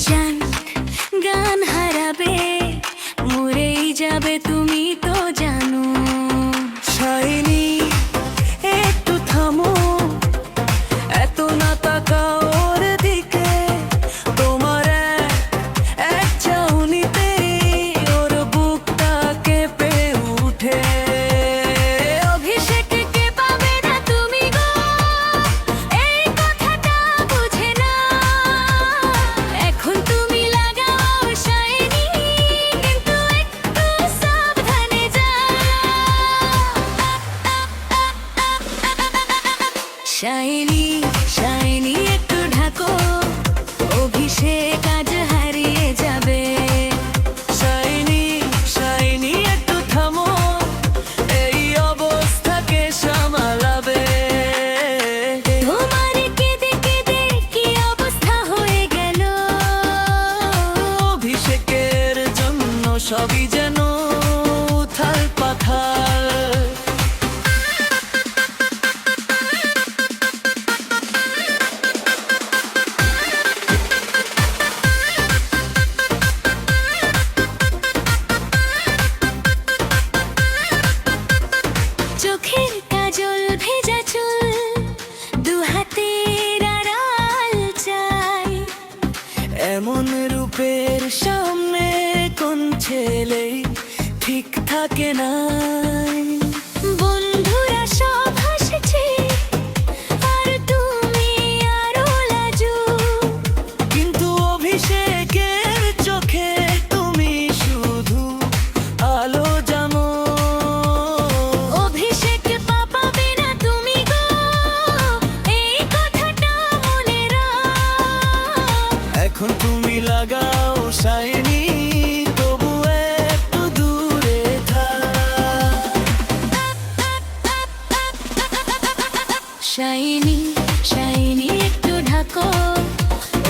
জান গান হারাবে, মরেই যাবে তুমি তো জানো। শাইনি একটু থামো, এত না তাকাও ওর দিকে। তোমার এক চাউনিতে ওর বুকটা কেঁপে উঠে। অভিষেককে পাবে না তুমি গো, এই কথাটা বুঝে না। এখন তুমি লাগাও শাইনি, কিন্তু একটু সাবধানে যাও। শাইনি শাইনি একটু ঢাকো, অভিষেক আজ হারিয়ে যাবে। শাইনি শাইনি একটু থামো, এই অবস্থাকে সামলাবে। তোমার কেঁদে কেঁদে কি অবস্থা হয়ে গেল। অভিষেকের জন্য সবই যেন উথাল পাথাল। চোখের কাজল ভেজা চুল, দু হাতের আড়াল চাই। এমন রূপের সামনে কোন ছেলেই ঠিক থাকে না। বন্ধুরা সব হাসছে, আর তুমি আরো লাজুক। কিন্তু অভিষেকের চোখে তুমি শুধু আলো জানো। অভিষেক পাবে না তুমি গো, এই কথাটা মনে রাখ। এখন তুমি লাগাও শাইনি, তবু একটু দূরে থাক। শাইনি শাইনি একটু ঢাকো,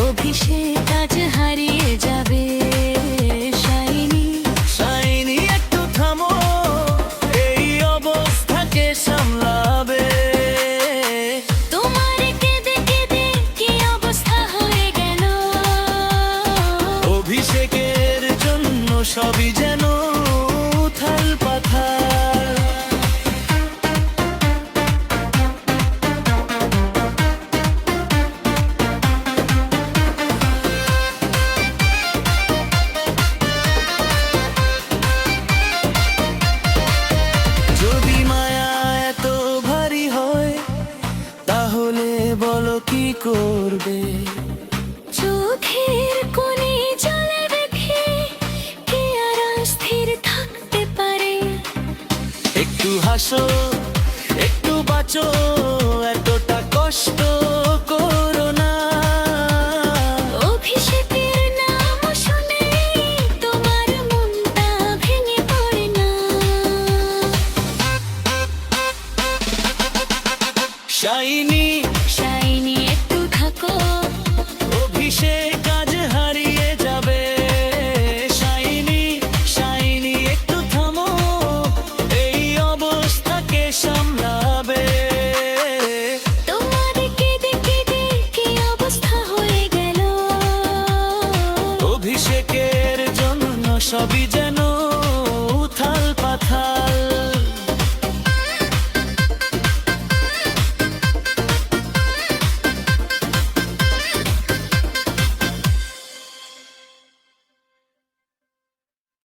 অভিষেক আজ হারিয়ে যাবে। শাইনি শাইনি একটু থামো, এই অবস্থাকে সামলাবে। তোমার কেঁদে কেঁদে কি অবস্থা হয়ে গেল। অভিষেকের জন্য সবই যেন উথাল পাথাল। যদি মায়া এত ভারী হয়, তাহলে বলো কি করবে। চোখের কোণে জলে রেখে কে আর স্থির থাকতে পারে। একটু হাসো, একটু বাঁচো, এতটা কষ্ট করো না। অভিষেকের নাম শুনে তোমার মনটা ভেঙে পড়ে না। শাইনি শাইনি একটু থাকো, অভিষেক আজ হারিয়ে যাবে। শাইনি শাইনি একটু থামো, এই অবস্থাকে সামলাবে। তোমার কেঁদে কেঁদে কি অবস্থা হয়ে গেল। অভিষেকের জন্য সবই যেন